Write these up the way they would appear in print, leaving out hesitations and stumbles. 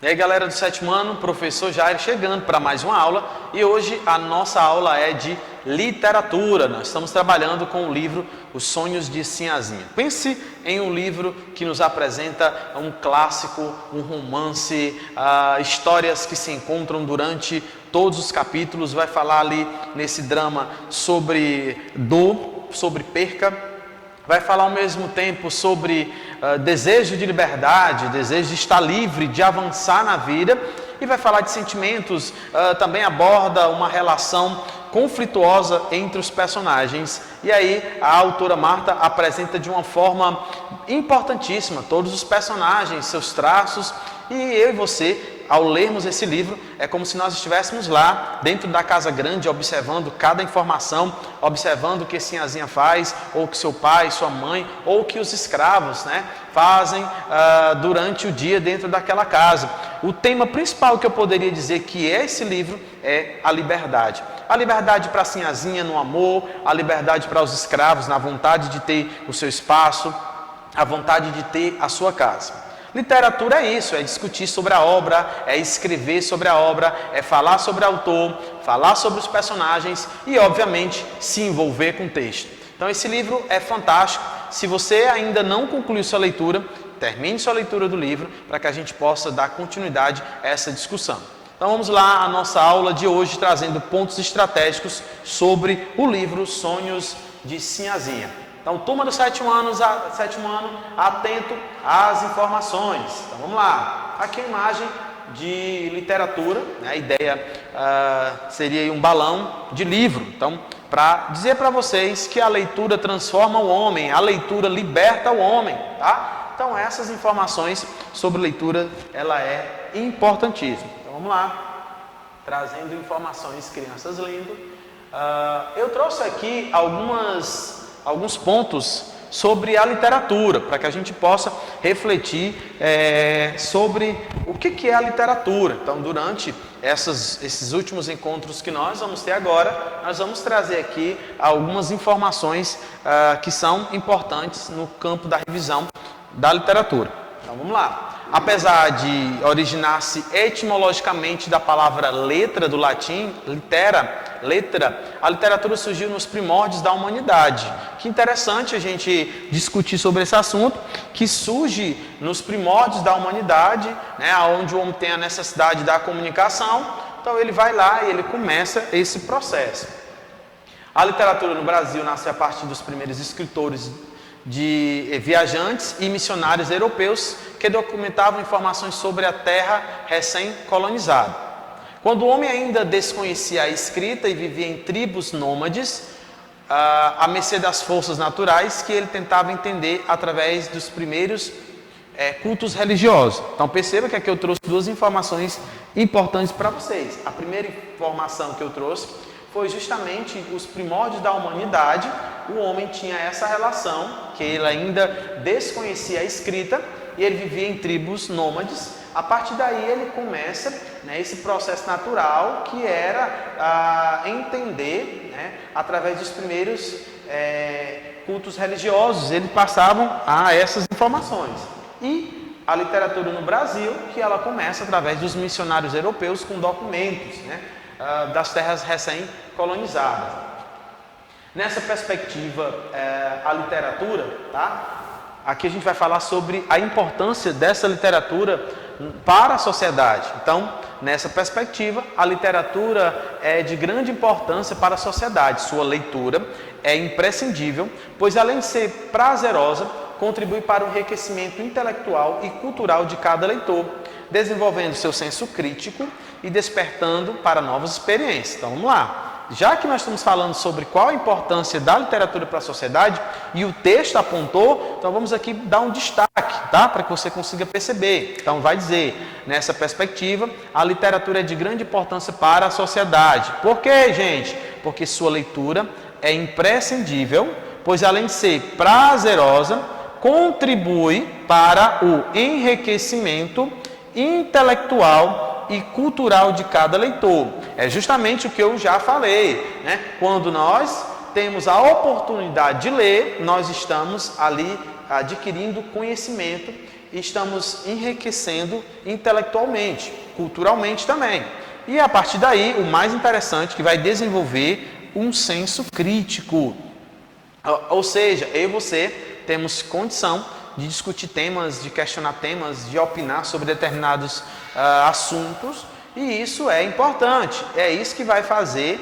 E aí, galera do sétimo ano, professor Jair chegando para mais uma aula, e hoje a nossa aula é de literatura. Nós estamos trabalhando com o livro Os Sonhos de Sinhazinha. Pense em um livro que nos apresenta um clássico, um romance, histórias que se encontram durante todos os capítulos. Vai falar ali nesse drama sobre dor, sobre perca. Vai falar ao mesmo tempo sobre desejo de liberdade, desejo de estar livre, de avançar na vida. E vai falar de sentimentos, também aborda uma relação conflituosa entre os personagens. E aí a autora Marta apresenta de uma forma importantíssima todos os personagens, seus traços. E eu e você, ao lermos esse livro, é como se nós estivéssemos lá, dentro da casa grande, observando cada informação, observando o que Sinhazinha faz, ou que seu pai, sua mãe, ou que os escravos, fazem durante o dia dentro daquela casa. O tema principal que eu poderia dizer que é esse livro é a liberdade. A liberdade para Sinhazinha no amor, a liberdade para os escravos na vontade de ter o seu espaço, a vontade de ter a sua casa. Literatura é isso, é discutir sobre a obra, é escrever sobre a obra, é falar sobre o autor, falar sobre os personagens e, obviamente, se envolver com o texto. Então, esse livro é fantástico. Se você ainda não concluiu sua leitura, termine sua leitura do livro para que a gente possa dar continuidade a essa discussão. Então, vamos lá à nossa aula de hoje, trazendo pontos estratégicos sobre o livro Sonhos de Sinhazinha. Então, turma do sétimo ano, atento às informações. Então, vamos lá. Aqui a imagem de literatura, a ideia seria um balão de livro. Então, para dizer para vocês que a leitura transforma o homem, a leitura liberta o homem, tá? Então, essas informações sobre leitura, ela é importantíssima. Então, vamos lá. Trazendo informações, crianças lindas. Eu trouxe aqui alguns pontos sobre a literatura, para que a gente possa refletir sobre o que é a literatura. Então, durante esses últimos encontros que nós vamos ter agora, nós vamos trazer aqui algumas informações que são importantes no campo da revisão da literatura. Então, vamos lá. Apesar de originar-se etimologicamente da palavra letra do latim, letra, a literatura surgiu nos primórdios da humanidade. Que interessante a gente discutir sobre esse assunto, que surge nos primórdios da humanidade, onde o homem tem a necessidade da comunicação. Então ele vai lá e ele começa esse processo. A literatura no Brasil nasce a partir dos primeiros escritores de viajantes e missionários europeus que documentavam informações sobre a terra recém-colonizada. Quando o homem ainda desconhecia a escrita e vivia em tribos nômades, à mercê das forças naturais, que ele tentava entender através dos primeiros cultos religiosos. Então perceba que aqui eu trouxe duas informações importantes para vocês. A primeira informação que eu trouxe foi justamente os primórdios da humanidade. O homem tinha essa relação, que ele ainda desconhecia a escrita e ele vivia em tribos nômades. A partir daí ele começa esse processo natural, que era entender, através dos primeiros cultos religiosos, eles passavam a essas informações. E a literatura no Brasil, que ela começa através dos missionários europeus com documentos, das terras recém-colonizadas. Nessa perspectiva, a literatura, aqui a gente vai falar sobre a importância dessa literatura para a sociedade. Então, nessa perspectiva, a literatura é de grande importância para a sociedade. Sua leitura é imprescindível, pois além de ser prazerosa, contribui para o enriquecimento intelectual e cultural de cada leitor, desenvolvendo seu senso crítico e despertando para novas experiências. Então, vamos lá. Já que nós estamos falando sobre qual a importância da literatura para a sociedade, e o texto apontou, então vamos aqui dar um destaque, para que você consiga perceber. Então, vai dizer, nessa perspectiva, a literatura é de grande importância para a sociedade. Por quê, gente? Porque sua leitura é imprescindível, pois além de ser prazerosa, contribui para o enriquecimento intelectual e cultural de cada leitor. É justamente o que eu já falei, Quando nós temos a oportunidade de ler, nós estamos ali adquirindo conhecimento estamos enriquecendo intelectualmente, culturalmente também. E a partir daí, o mais interessante, que vai desenvolver um senso crítico. Ou seja, eu e você temos condição de discutir temas, de questionar temas, de opinar sobre determinados assuntos, e isso é importante. É isso que vai fazer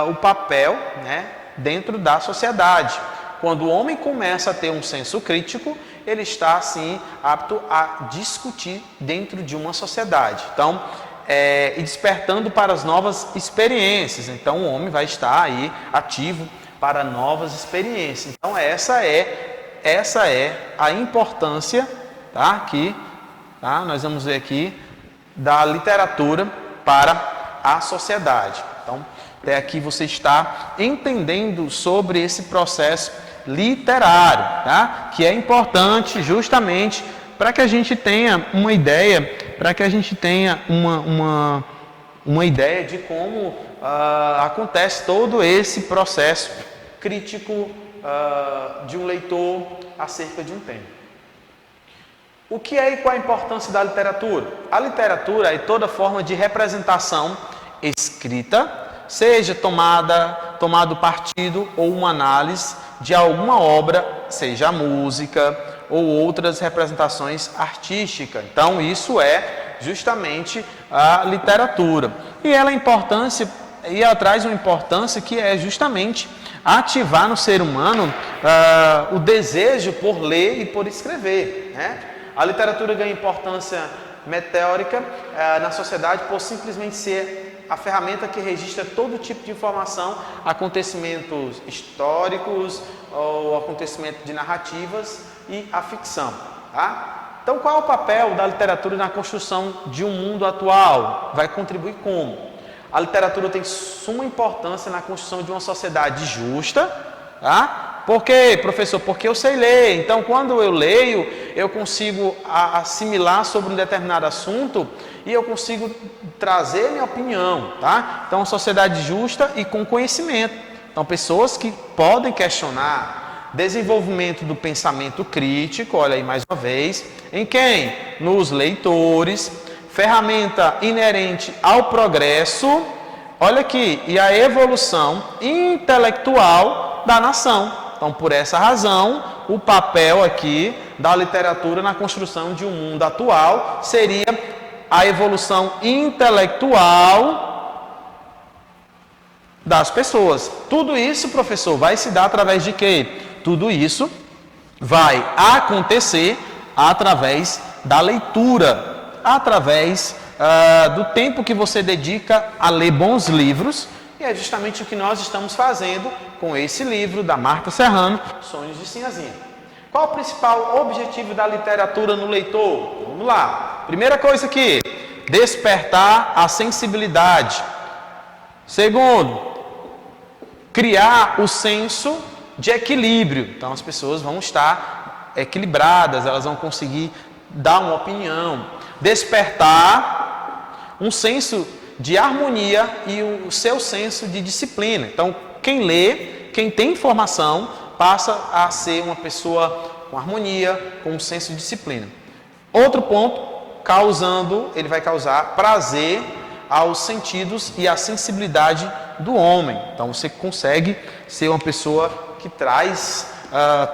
o papel, né, dentro da sociedade. Quando o homem começa a ter um senso crítico, ele está, assim, apto a discutir dentro de uma sociedade. Então, e despertando para as novas experiências. Então, o homem vai estar aí ativo para novas experiências. Então, essa é a importância, tá? Aqui, tá? Nós vamos ver aqui, da literatura para a sociedade. Então, até aqui você está entendendo sobre esse processo literário, tá? Que é importante justamente para que a gente tenha uma ideia, uma ideia de como acontece todo esse processo crítico de um leitor acerca de um tema. O que é e qual a importância da literatura? A literatura é toda forma de representação escrita, seja tomado partido ou uma análise de alguma obra, seja a música ou outras representações artísticas. Então, isso é justamente a literatura. E ela traz uma importância que é justamente ativar no ser humano o desejo por ler e por escrever, né? A literatura ganha importância meteórica na sociedade por simplesmente ser a ferramenta que registra todo tipo de informação, acontecimentos históricos ou acontecimento de narrativas e a ficção, tá? Então, qual é o papel da literatura na construção de um mundo atual? Vai contribuir como? A literatura tem suma importância na construção de uma sociedade justa, tá? Por quê, professor? Porque eu sei ler. Então, quando eu leio, eu consigo assimilar sobre um determinado assunto e eu consigo trazer minha opinião, tá? Então, uma sociedade justa e com conhecimento. Então, pessoas que podem questionar, desenvolvimento do pensamento crítico, olha aí mais uma vez, em quem? Nos leitores, ferramenta inerente ao progresso, olha aqui, e a evolução intelectual da nação. Então, por essa razão, o papel aqui da literatura na construção de um mundo atual seria a evolução intelectual das pessoas. Tudo isso, professor, vai se dar através de quê? Tudo isso vai acontecer através da leitura, através do tempo que você dedica a ler bons livros. E é justamente o que nós estamos fazendo com esse livro da Marta Serrano, Sonhos de Sinhazinha. Qual o principal objetivo da literatura no leitor? Vamos lá. Primeira coisa aqui, despertar a sensibilidade. Segundo, criar o senso de equilíbrio. Então, as pessoas vão estar equilibradas, elas vão conseguir dar uma opinião. Despertar um senso de harmonia e o seu senso de disciplina. Então, quem lê, quem tem informação, passa a ser uma pessoa com harmonia, com um senso de disciplina. Outro ponto, ele vai causar prazer aos sentidos e à sensibilidade do homem. Então, você consegue ser uma pessoa que traz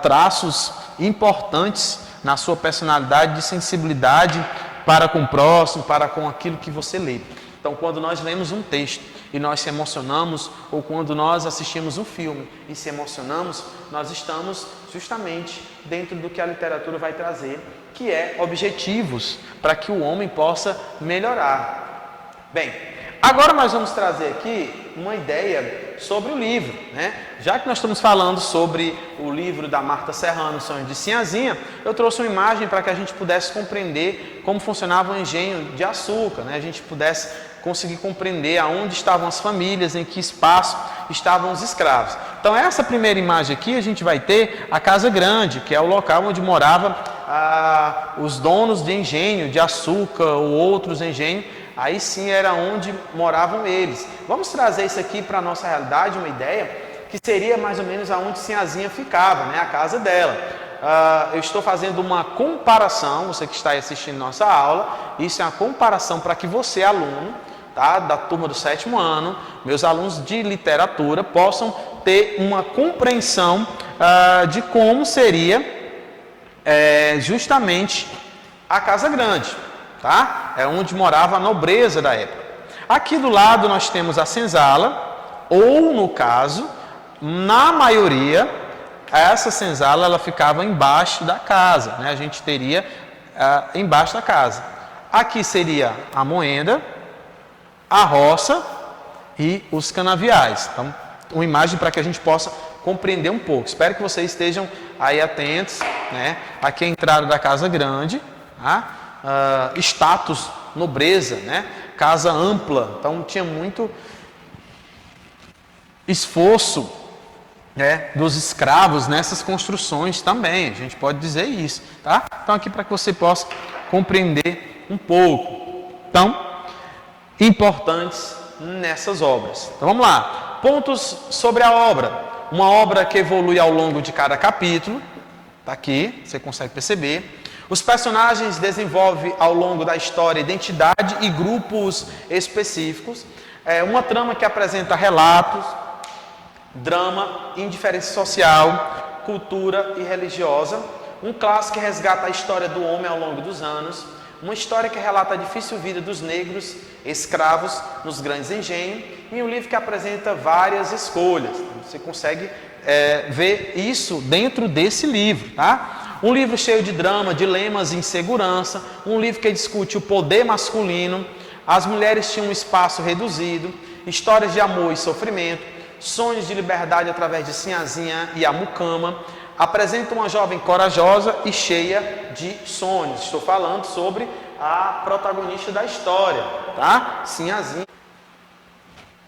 traços importantes na sua personalidade de sensibilidade para com o próximo, para com aquilo que você lê. Então, quando nós lemos um texto e nós se emocionamos, ou quando nós assistimos um filme e se emocionamos, nós estamos justamente dentro do que a literatura vai trazer, que é objetivos para que o homem possa melhorar. Bem, agora nós vamos trazer aqui uma ideia sobre o livro, né? Já que nós estamos falando sobre o livro da Marta Serrano, Sonhos de Sinhazinha, eu trouxe uma imagem para que a gente pudesse compreender como funcionava o engenho de açúcar, né? A gente pudesse conseguir compreender aonde estavam as famílias, em que espaço estavam os escravos. Então, essa primeira imagem aqui, a gente vai ter a Casa Grande, que é o local onde moravam os donos de engenho, de açúcar ou outros engenhos. Aí sim era onde moravam eles. Vamos trazer isso aqui para a nossa realidade, uma ideia, que seria mais ou menos aonde Sinhazinha ficava, né? A casa dela. eu estou fazendo uma comparação, você que está aí assistindo nossa aula, isso é uma comparação para que você, aluno, tá, da turma do 7º ano, meus alunos de literatura, possam ter uma compreensão de como seria justamente a Casa Grande, tá? É onde morava a nobreza da época. Aqui do lado nós temos a senzala, ou no caso, na maioria, essa senzala ela ficava embaixo da casa, né? A gente teria embaixo da casa. Aqui seria a moenda, a roça e os canaviais. Então, uma imagem para que a gente possa compreender um pouco. Espero que vocês estejam aí atentos, né? Aqui é a entrada da Casa Grande, tá? Status, nobreza, né? Casa ampla, então tinha muito esforço, né, dos escravos nessas construções também, a gente pode dizer isso, tá? Então aqui para que você possa compreender um pouco, então, importantes nessas obras. Então vamos lá, pontos sobre a obra. Uma obra que evolui ao longo de cada capítulo, tá aqui, você consegue perceber. Os personagens desenvolvem ao longo da história identidade e grupos específicos. Uma trama que apresenta relatos, drama, indiferença social, cultura e religiosa. Um clássico que resgata a história do homem ao longo dos anos. Uma história que relata a difícil vida dos negros, escravos nos grandes engenhos. E um livro que apresenta várias escolhas. Você consegue ver isso dentro desse livro, tá? Um livro cheio de drama, dilemas e insegurança. Um livro que discute o poder masculino. As mulheres tinham um espaço reduzido. Histórias de amor e sofrimento. Sonhos de liberdade através de Sinhazinha e a Mucama. Apresenta uma jovem corajosa e cheia de sonhos. Estou falando sobre a protagonista da história, tá? Sinhazinha.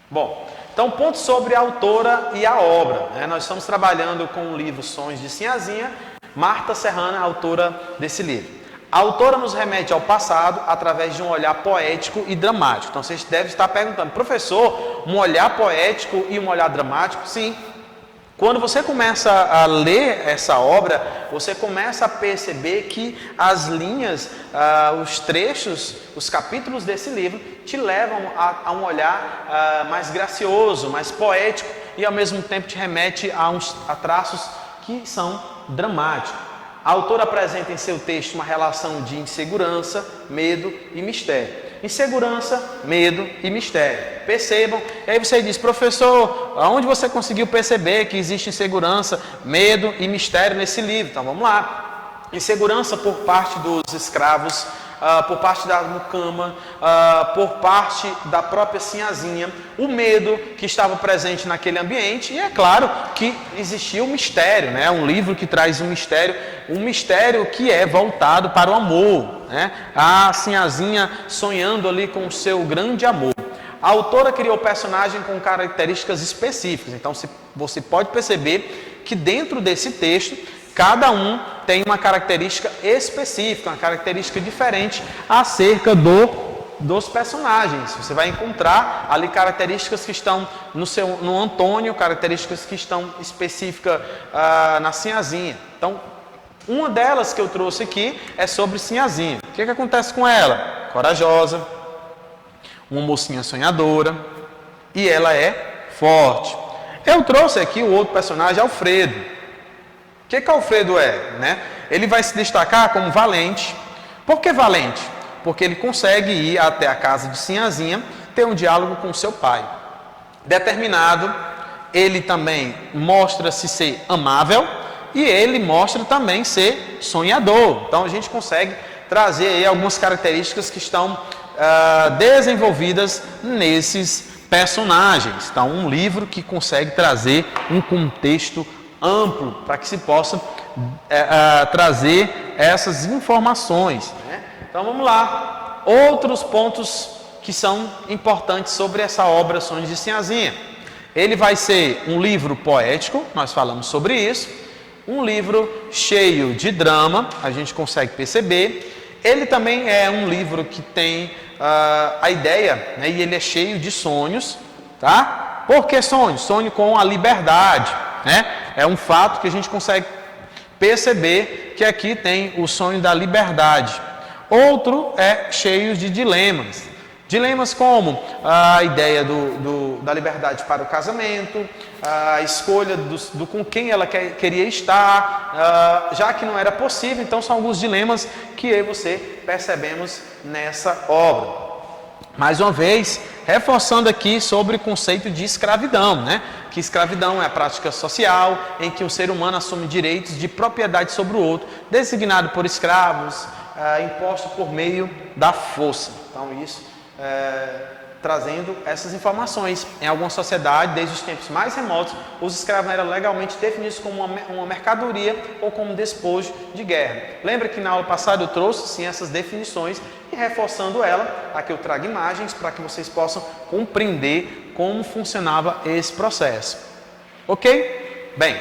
Bom, então ponto sobre a autora e a obra, né? Nós estamos trabalhando com o livro Sonhos de Sinhazinha. Marta Serrana, autora desse livro. A autora nos remete ao passado através de um olhar poético e dramático. Então vocês devem estar perguntando, professor, um olhar poético e um olhar dramático? Sim. Quando você começa a ler essa obra, você começa a perceber que as linhas, os trechos, os capítulos desse livro te levam a um olhar mais gracioso, mais poético e ao mesmo tempo te remete a traços que são dramáticos. A autora apresenta em seu texto uma relação de insegurança, medo e mistério. Insegurança, medo e mistério. Percebam. E aí você diz, professor, aonde você conseguiu perceber que existe insegurança, medo e mistério nesse livro? Então vamos lá. Insegurança por parte dos escravos, por parte da Mucama, por parte da própria Sinhazinha, o medo que estava presente naquele ambiente, e é claro que existia um mistério, né? Um livro que traz um mistério que é voltado para o amor, né? A Sinhazinha sonhando ali com o seu grande amor. A autora criou o personagem com características específicas, então você pode perceber que dentro desse texto, cada um tem uma característica específica, uma característica diferente acerca dos personagens. Você vai encontrar ali características que estão no Antônio, características que estão específicas na Sinhazinha. Então, uma delas que eu trouxe aqui é sobre Sinhazinha. O que acontece com ela? Corajosa, uma mocinha sonhadora e ela é forte. Eu trouxe aqui o outro personagem, Alfredo. O que Alfredo é? Né? Ele vai se destacar como valente. Por que valente? Porque ele consegue ir até a casa de Sinhazinha, ter um diálogo com seu pai. Determinado, ele também mostra-se ser amável e ele mostra também ser sonhador. Então a gente consegue trazer aí algumas características que estão desenvolvidas nesses personagens. Então um livro que consegue trazer um contexto amplo para que se possa trazer essas informações, né? Então vamos lá, outros pontos que são importantes sobre essa obra Sonhos de Sinhazinha. Ele vai ser um livro poético, nós falamos sobre isso, um livro cheio de drama, a gente consegue perceber. Ele também é um livro que tem a ideia, né, e ele é cheio de sonhos, tá? Por que sonhos? Sonho com a liberdade, né? É um fato que a gente consegue perceber que aqui tem o sonho da liberdade. Outro é cheio de dilemas. Dilemas como a ideia da liberdade para o casamento, a escolha do com quem ela queria estar, já que não era possível. Então são alguns dilemas que eu e você percebemos nessa obra. Mais uma vez, reforçando aqui sobre o conceito de escravidão, né? Que escravidão é a prática social em que o ser humano assume direitos de propriedade sobre o outro, designado por escravos, imposto por meio da força. Então isso trazendo essas informações. Em alguma sociedade, desde os tempos mais remotos, os escravos eram legalmente definidos como uma mercadoria ou como despojo de guerra. Lembra que na aula passada eu trouxe sim essas definições e reforçando ela, aqui eu trago imagens para que vocês possam compreender como funcionava esse processo. Ok? Bem,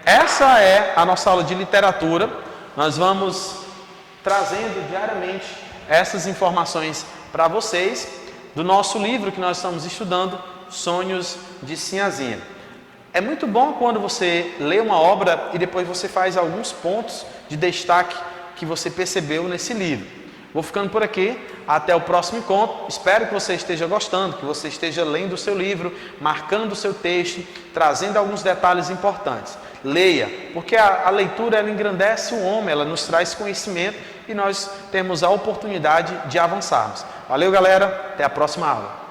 essa é a nossa aula de literatura. Nós vamos trazendo diariamente essas informações para vocês do nosso livro que nós estamos estudando, Sonhos de Sinhazinha. É muito bom quando você lê uma obra e depois você faz alguns pontos de destaque que você percebeu nesse livro. Vou ficando por aqui, até o próximo encontro. Espero que você esteja gostando, que você esteja lendo o seu livro, marcando o seu texto, trazendo alguns detalhes importantes. Leia, porque a leitura ela engrandece o homem, ela nos traz conhecimento e nós temos a oportunidade de avançarmos. Valeu, galera, até a próxima aula.